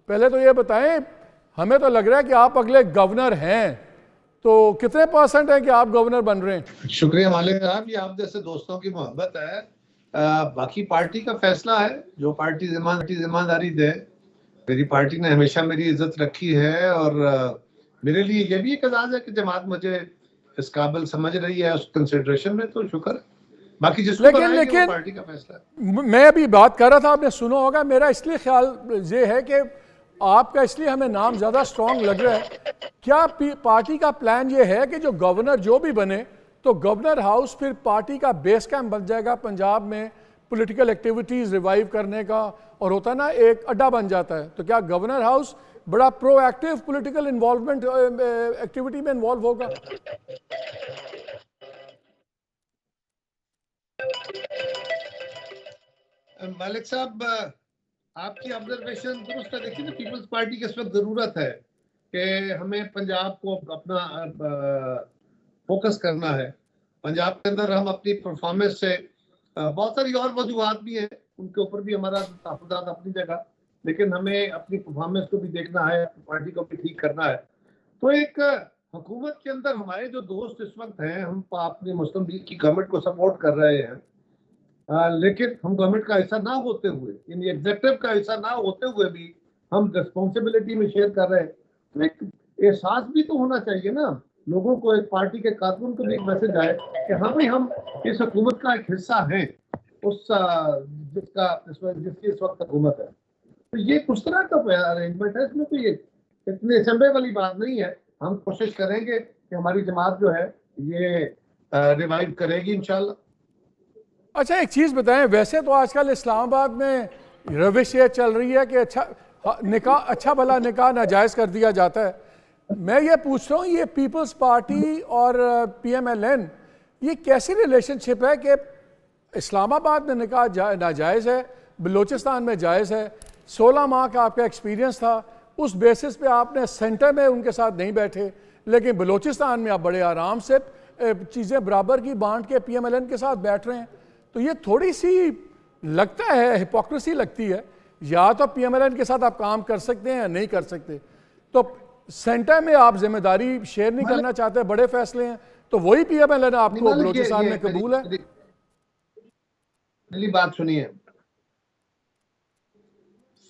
पहले तो ये बताएं, हमें तो लग रहा है कि आप अगले गवर्नर हैं, तो कितने % है कि आप गवर्नर बन रहे हैं? शुक्रिया मालिक साहब, ये आप जैसे दोस्तों की मोहब्बत है। बाकी पार्टी का फैसला है, जो पार्टी जिम्मेदारी दे। मेरी पार्टी ने हमेशा मेरी इज्जत रखी है और मेरे लिए ये भी एक एजाज है कि जमात मुझे इस काबिल समझ रही है, उस कंसिडरेशन में, तो शुक्र है। बाकी जिसको बनाएंगे वो पार्टी का फैसला है। मैं अभी बात कर रहा था, आपने सुना होगा, मेरा इसलिए ख्याल ये है कि आपका इसलिए हमें नाम ज़्यादा स्ट्रांग लग रहा है। क्या पार्टी का प्लान ये है कि जो गवर्नर जो भी बने तो गवर्नर हाउस फिर पार्टी का बेस कैंप बन जाएगा पंजाब में, पॉलिटिकल एक्टिविटीज़ रिवाइव करने का, और होता ना एक अड्डा बन जाता है। तो क्या गवर्नर हाउस बड़ा प्रोएक्टिव पॉलिटिकल इन्वॉल्वमेंट एक्टिविटी में इन्वॉल्व होगा? मालिक साहब, आपकी ऑब्जर्वेशन दुरुस्त है। देखिए ना, पीपल्स पार्टी की इस वक्त जरूरत है कि हमें पंजाब को अपना फोकस करना है। पंजाब के अंदर हम अपनी परफॉर्मेंस से, बहुत सारी और वजूहत भी हैं, उनके ऊपर भी हमारा तहफ़्फ़ुज़ात अपनी जगह, लेकिन हमें अपनी परफॉर्मेंस को भी देखना है, पार्टी को भी ठीक करना है। तो एक हुकूमत के अंदर हमारे जो दोस्त इस वक्त हैं, हम अपनी मुस्लिम लीग की गवर्नमेंट को सपोर्ट कर रहे हैं, लेकिन हम गवर्नमेंट का हिस्सा ना होते हुए, यानी एग्जीक्यूटिव का हिस्सा ना होते हुए भी हम रिस्पॉन्सिबिलिटी में शेयर कर रहे हैं। तो एक एहसास भी तो होना चाहिए ना लोगों को, एक पार्टी के कारकुन को भी एक मैसेज आए कि हाँ भाई, हम इस हुकूमत का एक हिस्सा हैं, उस जिसकी इस वक्त हुकूमत है। तो ये कुछ तरह का अरेंजमेंट है, इसमें कोई इतने चंबे वाली बात नहीं है। हम कोशिश करेंगे कि हमारी जमात जो है ये रिवाइव करेगी इंशाल्लाह। अच्छा, एक चीज़ बताएं, वैसे तो आजकल इस्लामाबाद में रविश ये चल रही है कि अच्छा भला निकाह नाजायज़ कर दिया जाता है। मैं ये पूछ रहा हूँ, ये पीपल्स पार्टी और PMLN, ये कैसी रिलेशनशिप है कि इस्लामाबाद में निकाह नाजायज़ है, बलूचिस्तान में जायज़ है? 16 माह का आपका एक्सपीरियंस था, उस बेसिस पे आपने सेंटर में उनके साथ नहीं बैठे, लेकिन बलूचिस्तान में आप बड़े आराम से चीज़ें बराबर की बांट के PMLN के साथ बैठ रहे हैं। तो ये थोड़ी सी लगता है हिपोक्रेसी लगती है। या तो PMLN के साथ आप काम कर सकते हैं या नहीं कर सकते। तो सेंटर में आप जिम्मेदारी शेयर नहीं करना चाहते, बड़े फैसले हैं, तो वही PMLN आपको बलूचिस्तान में कबूल है? मेरी बात सुनिए,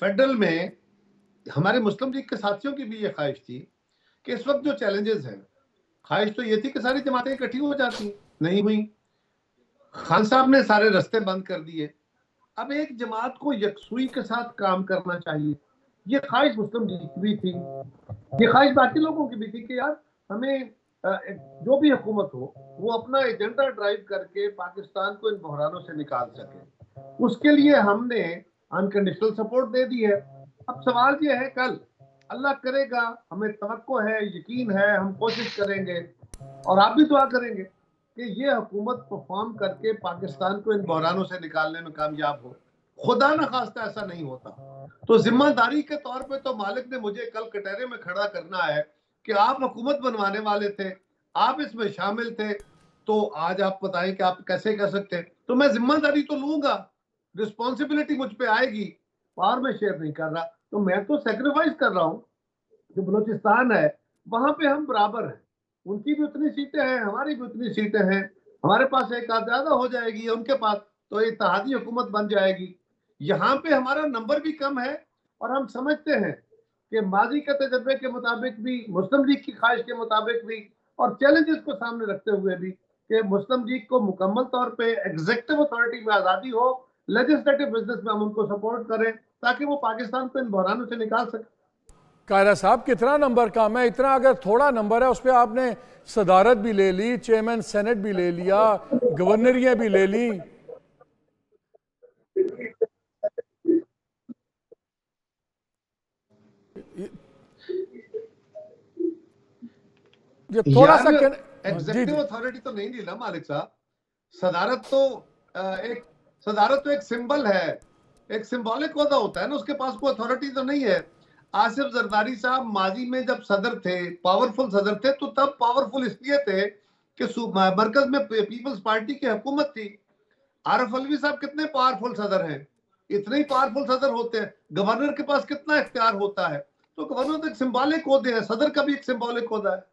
फेडरल में हमारे मुस्लिम लीग के साथियों की भी ये ख्वाहिश थी कि इस वक्त जो चैलेंजेस हैं, ख्वाहिश तो ये थी कि सारी जमातें इकट्ठी हो जाती, नहीं हुई। खान साहब ने सारे रास्ते बंद कर दिए। अब एक जमात को यकसुई के साथ काम करना चाहिए, ये ख्वाहिश मुस्लिम लीग की भी थी, ये ख्वाहिश बाकी लोगों की भी थी कि यार हमें जो भी हुकूमत हो वो अपना एजेंडा ड्राइव करके पाकिस्तान को इन बहरानों से निकाल सके। उसके लिए हमने अनकंडीशनल सपोर्ट दे दी है। अब सवाल ये है, कल अल्लाह करेगा, हमें तवक्को है, यकीन है, हम कोशिश करेंगे और आप भी दुआ करेंगे कि ये हुकूमत परफॉर्म करके पाकिस्तान को इन बहरानों से निकालने में कामयाब हो। खुदा न खास्ता ऐसा नहीं होता तो जिम्मेदारी के तौर पे तो मालिक ने मुझे कल कटहरे में खड़ा करना है कि आप हुकूमत बनवाने वाले थे, आप इसमें शामिल थे, तो आज आप बताएं कि आप कैसे कर सकते हैं। तो मैं जिम्मेदारी तो लूंगा, रिस्पॉन्सिबिलिटी मुझ पे आएगी, पावर में शेयर नहीं कर रहा, तो मैं तो सेक्रीफाइस कर रहा हूँ। जो बलूचिस्तान है वहां पे हम बराबर हैं, उनकी भी उतनी सीटें हैं, हमारी भी उतनी सीटें हैं, हमारे पास एक आध ज्यादा हो जाएगी उनके पास, तो इत्तेहादी हुकूमत बन जाएगी। यहाँ पे हमारा नंबर भी कम है और हम समझते हैं कि माजी के तजर्बे के मुताबिक भी, मुस्लिम लीग की ख्वाहिश के मुताबिक भी और चैलेंजेस को सामने रखते हुए भी कि मुस्लिम लीग को मुकम्मल तौर पे एग्जीक्यूटिव अथॉरिटी में आज़ादी हो, लेजिस्लेटिव बिजनेस में हम उनको सपोर्ट करें ताकि वो पाकिस्तान को इन बहरानों से निकाल सके। कायरा साहब, कितना नंबर कम है? इतना अगर थोड़ा नंबर है, उस पर आपने सदारत भी ले ली, चेयरमैन सेनेट भी ले लिया, गवर्नरियां भी ले ली। ये थोड़ा सा एग्जीक्यूटिव अथॉरिटी तो नहीं ली ना मालिक साहब। सदारत तो एक सिंबल है, एक सिंबॉलिक ओहदा होता है ना, उसके पास कोई अथॉरिटी तो नहीं है। आसिफ जरदारी साहब माजी में जब सदर थे, पावरफुल सदर थे, तो तब पावरफुल इसलिए थे कि मरकज में पीपल्स पार्टी की हुकूमत थी। आरिफ अलवी साहब कितने पावरफुल सदर हैं, इतने ही पावरफुल सदर होते हैं। गवर्नर के पास कितना इख्तियार होता है? तो गवर्नर तो एक सिंबॉलिक ओहदे है, सदर का भी एक सिंबॉलिक ओहदा है।